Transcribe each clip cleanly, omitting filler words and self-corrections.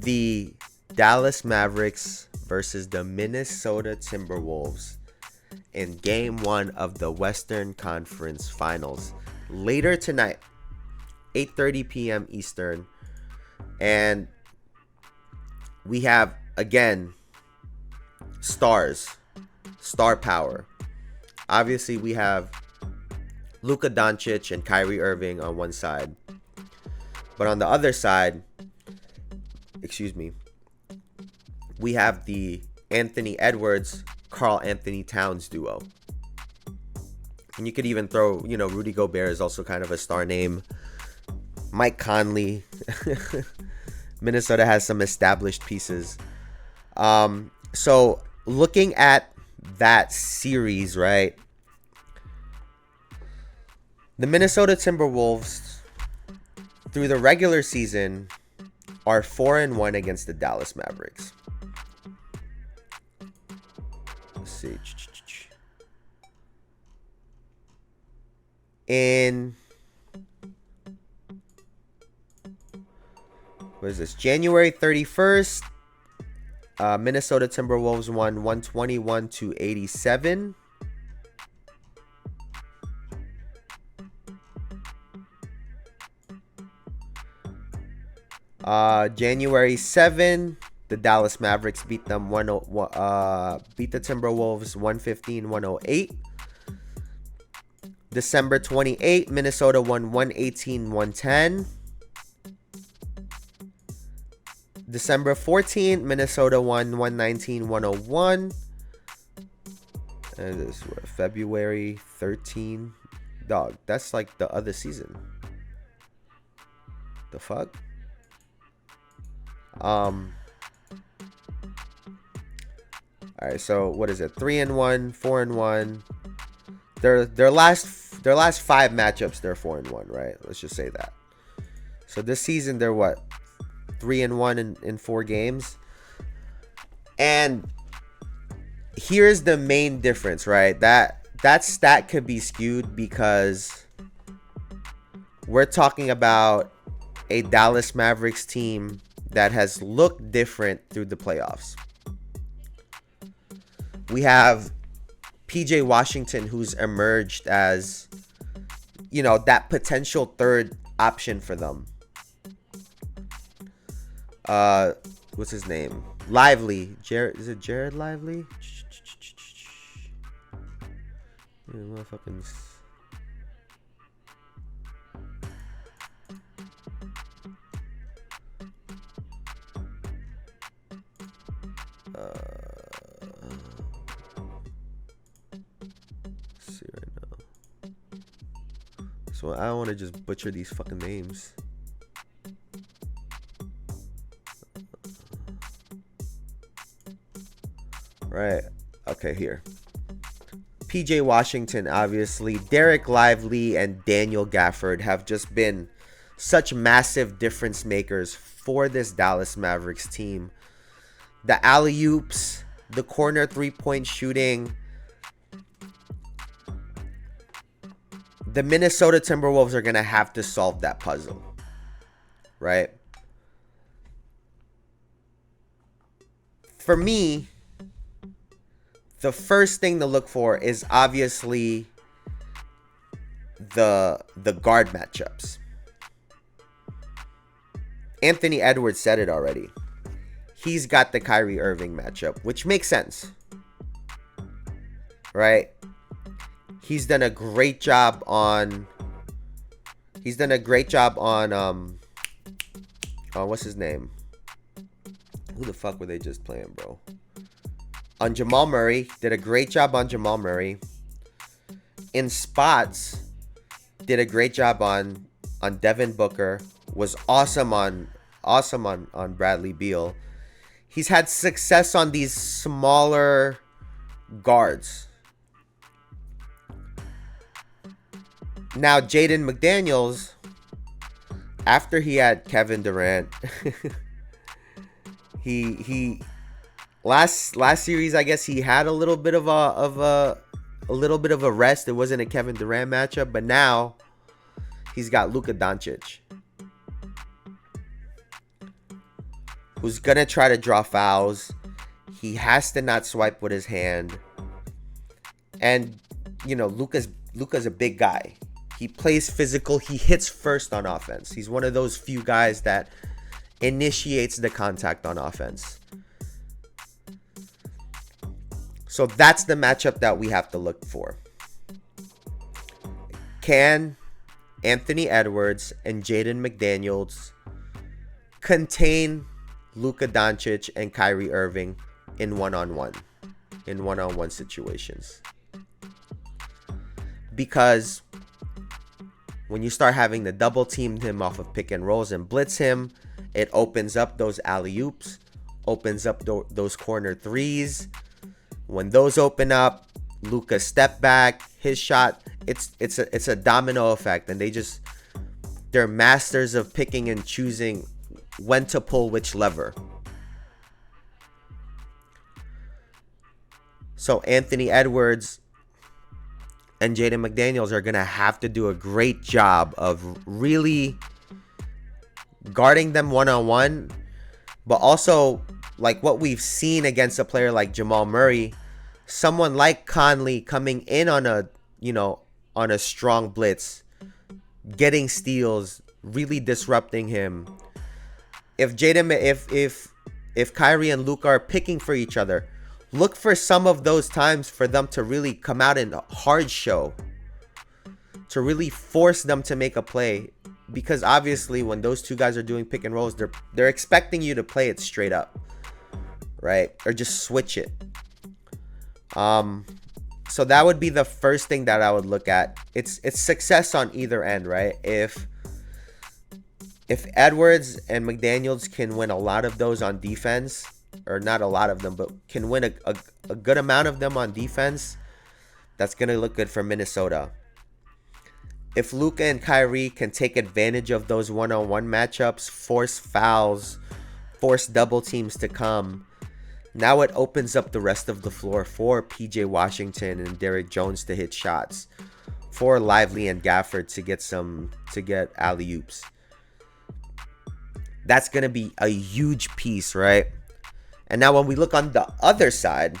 the Dallas Mavericks versus the Minnesota Timberwolves in Game 1 of the Western Conference Finals. Later tonight, 8:30 p.m. Eastern. And we have, again, star power. Obviously, we have Luka Doncic and Kyrie Irving on one side. But on the other side, we have the Anthony Edwards, Karl Anthony Towns duo. And you could even throw, Rudy Gobert is also kind of a star name. Mike Conley. Minnesota has some established pieces. So looking at that series, right? The Minnesota Timberwolves, through the regular season, are 4-1 against the Dallas Mavericks. Let's see. What is this? January 31st, Minnesota Timberwolves won 121-87. January 7, the Dallas Mavericks beat the Timberwolves 115-108. December 28, Minnesota won 118-110. December 14, Minnesota won 119-101. And this is February 13. Dog, that's like the other season. The fuck? Alright, so what is it? 3-1, 4-1. Their last 5 matchups, they're 4-1, right? Let's just say that. So this season they're what? 3-1 in 4 games. And here's the main difference, right? That stat could be skewed because we're talking about a Dallas Mavericks team that has looked different through the playoffs. We have PJ Washington, who's emerged as, that potential third option for them. What's his name? Lively. Is it Jared Lively? Yeah, motherfucking. See right now. So I don't want to just butcher these fucking names. Right. Okay, here. PJ Washington, obviously. Derek Lively and Daniel Gafford have just been such massive difference makers for this Dallas Mavericks team. The alley-oops, the corner three-point shooting. The Minnesota Timberwolves are going to have to solve that puzzle. Right? For me, the first thing to look for is obviously the guard matchups. Anthony Edwards said it already. He's got the Kyrie Irving matchup, which makes sense. Right? He's done a great job on what's his name? Who the fuck were they just playing, bro? On Jamal Murray. Did a great job on Jamal Murray. In spots, did a great job on Devin Booker. Was awesome on Bradley Beal. He's had success on these smaller guards. Now, Jaden McDaniels, after he had Kevin Durant, he last series, I guess he had a little bit of a rest. It wasn't a Kevin Durant matchup, but now he's got Luka Doncic, who's going to try to draw fouls. He has to not swipe with his hand. And, Luka's a big guy. He plays physical. He hits first on offense. He's one of those few guys that initiates the contact on offense. So that's the matchup that we have to look for. Can Anthony Edwards and Jaden McDaniels contain Luka Doncic and Kyrie Irving in one-on-one situations? Because when you start having to double team him off of pick and rolls and blitz him, it opens up those alley-oops, opens up those corner threes. When those open up, Luka's step back, his shot, it's a domino effect, and they're masters of picking and choosing when to pull which lever. So Anthony Edwards and Jaden McDaniels are going to have to do a great job of really guarding them one-on-one, but also, like what we've seen against a player like Jamal Murray, someone like Conley coming in on a strong blitz, getting steals, really disrupting him. If Kyrie and Luka are picking for each other, look for some of those times for them to really come out in a hard show, to really force them to make a play. Because obviously when those two guys are doing pick and rolls, they're expecting you to play it straight up, right? Or just switch it. So that would be the first thing that I would look at. It's success on either end, right? If Edwards and McDaniels can win a lot of those on defense, or not a lot of them, but can win a good amount of them on defense, that's going to look good for Minnesota. If Luka and Kyrie can take advantage of those one-on-one matchups, force fouls, force double teams to come, now it opens up the rest of the floor for PJ Washington and Derrick Jones to hit shots, for Lively and Gafford to get alley-oops. That's going to be a huge piece, right? And now when we look on the other side,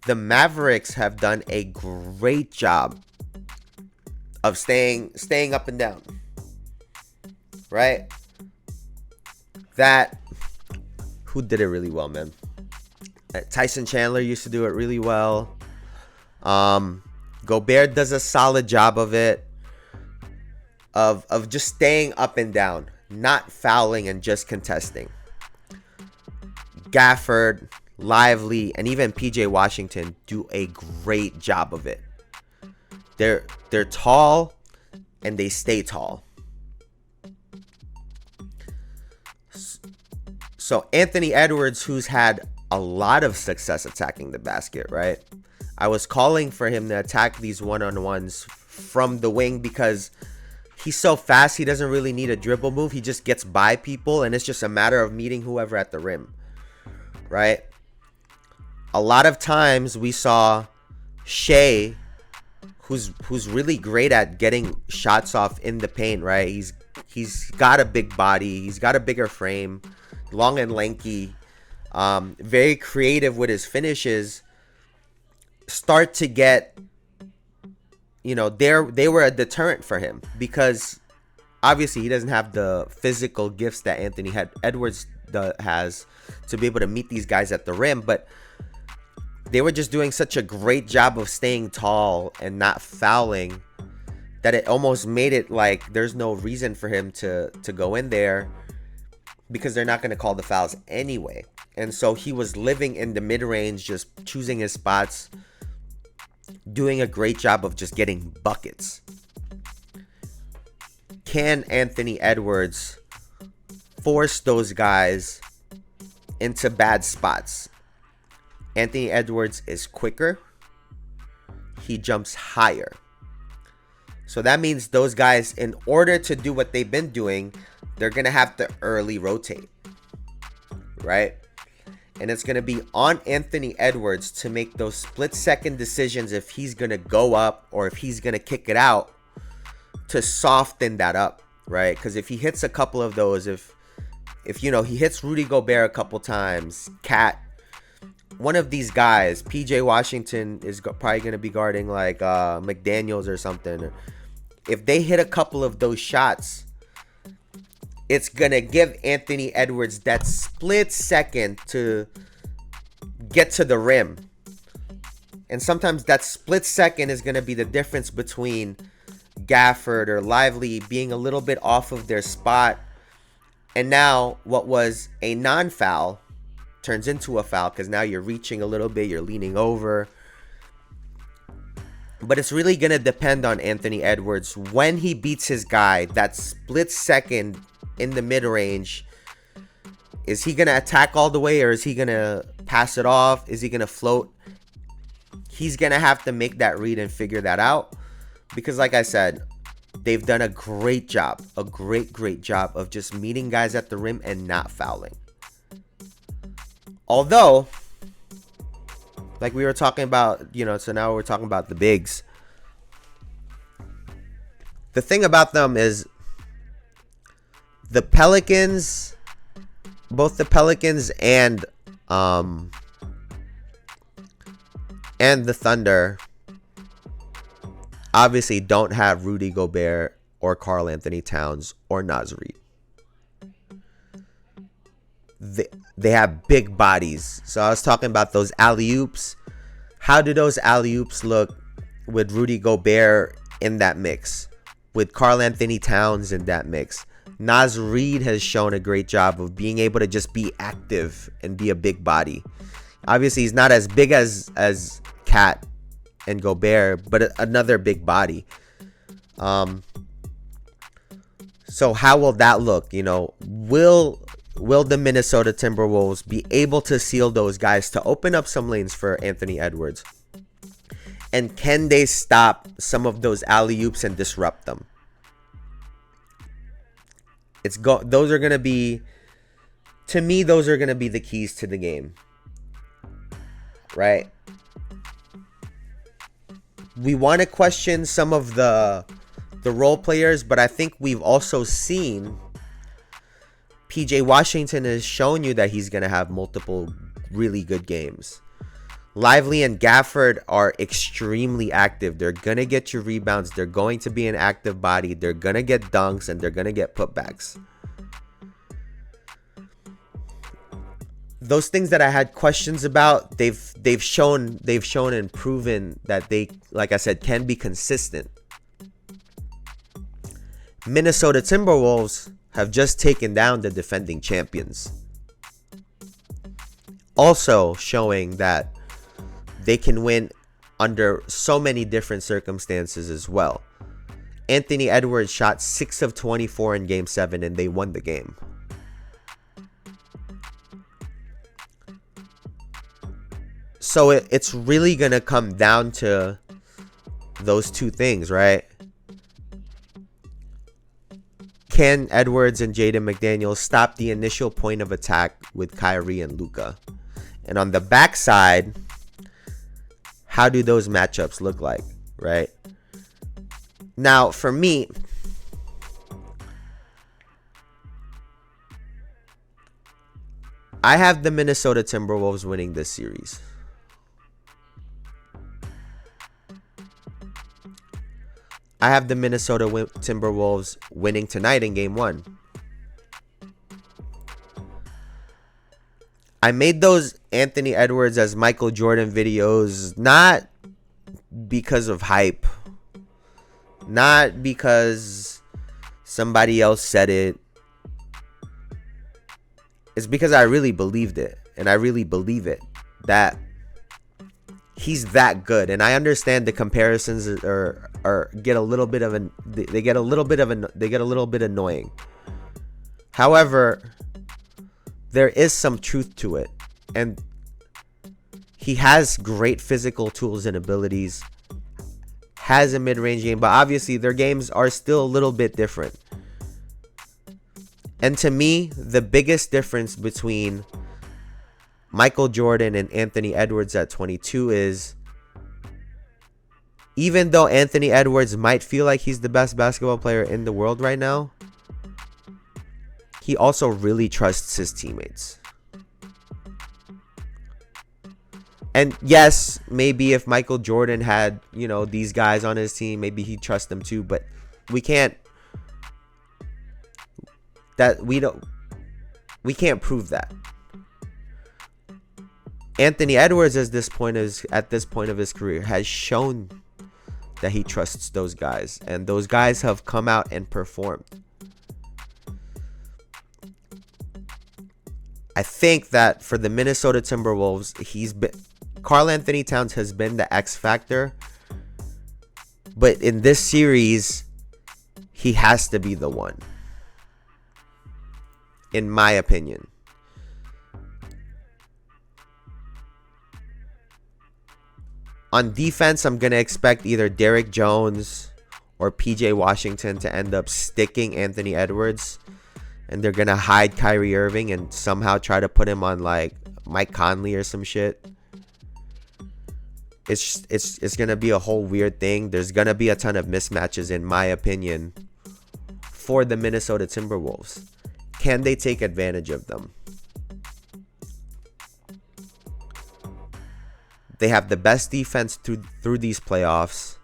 the Mavericks have done a great job of staying up and down, right? Who did it really well, man? Tyson Chandler used to do it really well. Gobert does a solid job of it, of just staying up and down, not fouling and just contesting. Gafford, Lively, and even PJ Washington do a great job of it. They're tall and they stay tall. So Anthony Edwards, who's had a lot of success attacking the basket, right? I was calling for him to attack these one-on-ones from the wing because he's so fast, he doesn't really need a dribble move. He just gets by people, and it's just a matter of meeting whoever at the rim, right? A lot of times we saw Shea, who's really great at getting shots off in the paint, right? He's got a big body, he's got a bigger frame, long and lanky, very creative with his finishes. Start to get, they were a deterrent for him because obviously he doesn't have the physical gifts that Anthony Edwards has to be able to meet these guys at the rim, but they were just doing such a great job of staying tall and not fouling that it almost made it like there's no reason for him to go in there because they're not going to call the fouls anyway. And so he was living in the mid-range, just choosing his spots, doing a great job of just getting buckets. Can Anthony Edwards force those guys into bad spots? Anthony Edwards is quicker. He jumps higher. So that means those guys, in order to do what they've been doing, they're going to have to early rotate, right? And it's going to be on Anthony Edwards to make those split-second decisions if he's going to go up or if he's going to kick it out to soften that up, right? Because if he hits a couple of those, if he hits Rudy Gobert a couple times, one of these guys, PJ Washington is probably going to be guarding like McDaniels or something. If they hit a couple of those shots, it's going to give Anthony Edwards that split second to get to the rim. And sometimes that split second is going to be the difference between Gafford or Lively being a little bit off of their spot. And now what was a non-foul turns into a foul because now you're reaching a little bit, you're leaning over. But it's really going to depend on Anthony Edwards when he beats his guy, that split second in the mid-range. Is he going to attack all the way or is he going to pass it off? Is he going to float? He's going to have to make that read and figure that out. Because like I said, they've done a great job, a great job of just meeting guys at the rim and not fouling. Although, like we were talking about, so now we're talking about the bigs. The thing about them is the Pelicans, both the Pelicans and the Thunder obviously don't have Rudy Gobert or Karl Anthony Towns or Naz Reid. They have big bodies. So I was talking about those alley-oops. How do those alley-oops look with Rudy Gobert in that mix? With Karl Anthony Towns in that mix? Naz Reid has shown a great job of being able to just be active and be a big body. Obviously, he's not as big as Cat and Gobert, but another big body. So how will that look? Will the Minnesota Timberwolves be able to seal those guys to open up some lanes for Anthony Edwards? And can they stop some of those alley-oops and disrupt them? Those are going to be, to me, those are going to be the keys to the game. Right? We want to question some of the role players, but I think we've also seen PJ Washington has shown you that he's going to have multiple really good games. Lively and Gafford are extremely active. They're going to get you rebounds. They're going to be an active body. They're going to get dunks and they're going to get putbacks. Those things that I had questions about, they've shown and proven that they, like I said, can be consistent. Minnesota Timberwolves have just taken down the defending champions. Also showing that they can win under so many different circumstances as well. Anthony Edwards shot 6 of 24 in Game 7 and they won the game. So it's really going to come down to those two things, right? Can Edwards and Jaden McDaniels stop the initial point of attack with Kyrie and Luka? And on the backside, how do those matchups look like, right? Now, for me, I have the Minnesota Timberwolves winning this series. I have the Minnesota Timberwolves winning tonight in Game 1. I made those Anthony Edwards as Michael Jordan videos not because of hype. Not because somebody else said it. It's because I really believed it. And I really believe it. That he's that good. And I understand the comparisons get a little bit annoying. However, there is some truth to it. And he has great physical tools and abilities. Has a mid-range game. But obviously, their games are still a little bit different. And to me, the biggest difference between Michael Jordan and Anthony Edwards at 22 is, even though Anthony Edwards might feel like he's the best basketball player in the world right now, he also really trusts his teammates. And yes, maybe if Michael Jordan had, these guys on his team, maybe he'd trust them too, but we can't prove that. Anthony Edwards at this point of his career has shown that he trusts those guys, and those guys have come out and performed. I think that for the Minnesota Timberwolves, Karl Anthony Towns has been the X factor, but in this series, he has to be the one, in my opinion. On defense, I'm going to expect either Derrick Jones or PJ Washington to end up sticking Anthony Edwards, and they're going to hide Kyrie Irving and somehow try to put him on like Mike Conley or some shit. It's going to be a whole weird thing. There's going to be a ton of mismatches, in my opinion, for the Minnesota Timberwolves. Can they take advantage of them? They have the best defense through these playoffs.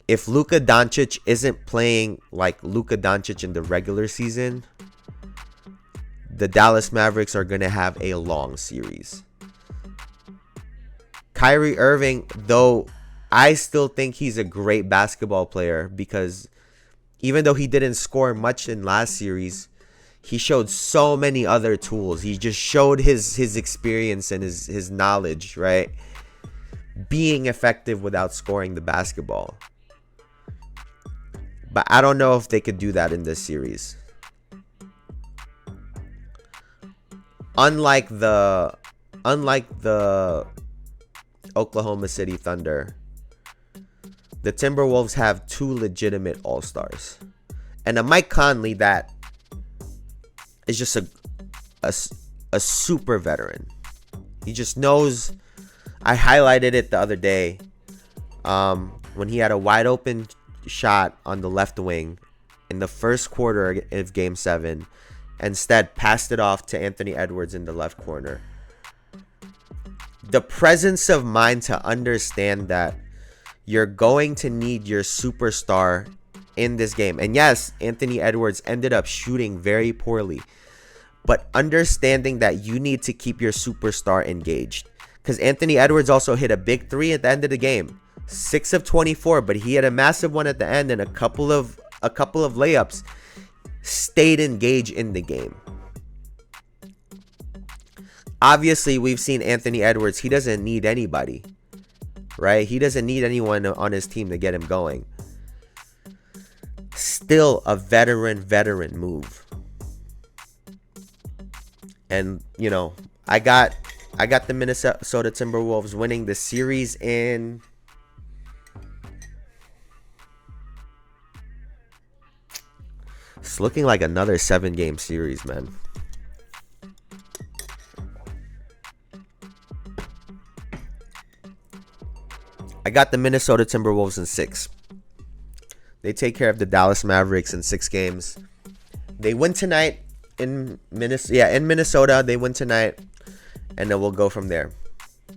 If Luka Doncic isn't playing like Luka Doncic in the regular season, the Dallas Mavericks are going to have a long series. Kyrie Irving, though, I still think he's a great basketball player, because even though he didn't score much in last series, he showed so many other tools. He just showed his experience and his knowledge, right? Being effective without scoring the basketball. But I don't know if they could do that in this series. Unlike the Oklahoma City Thunder, the Timberwolves have two legitimate all-stars. And a Mike Conley that is just a super veteran. He just knows. I highlighted it the other day when he had a wide open shot on the left wing in the first quarter of Game 7. Instead, passed it off to Anthony Edwards in the left corner. The presence of mind to understand that you're going to need your superstar in this game. And yes, Anthony Edwards ended up shooting very poorly, but understanding that you need to keep your superstar engaged. Because Anthony Edwards also hit a big three at the end of the game. 6 of 24, but he had a massive one at the end and a couple of layups. Stayed engaged in the game. Obviously, we've seen Anthony Edwards. He doesn't need anybody, right? He doesn't need anyone on his team to get him going. Still a veteran move. And, I got the Minnesota Timberwolves winning the series in... It's looking like another 7-game series, man. I got the Minnesota Timberwolves in 6. They take care of the Dallas Mavericks in 6 games. They win tonight in Minnesota. They win tonight, and then we'll go from there.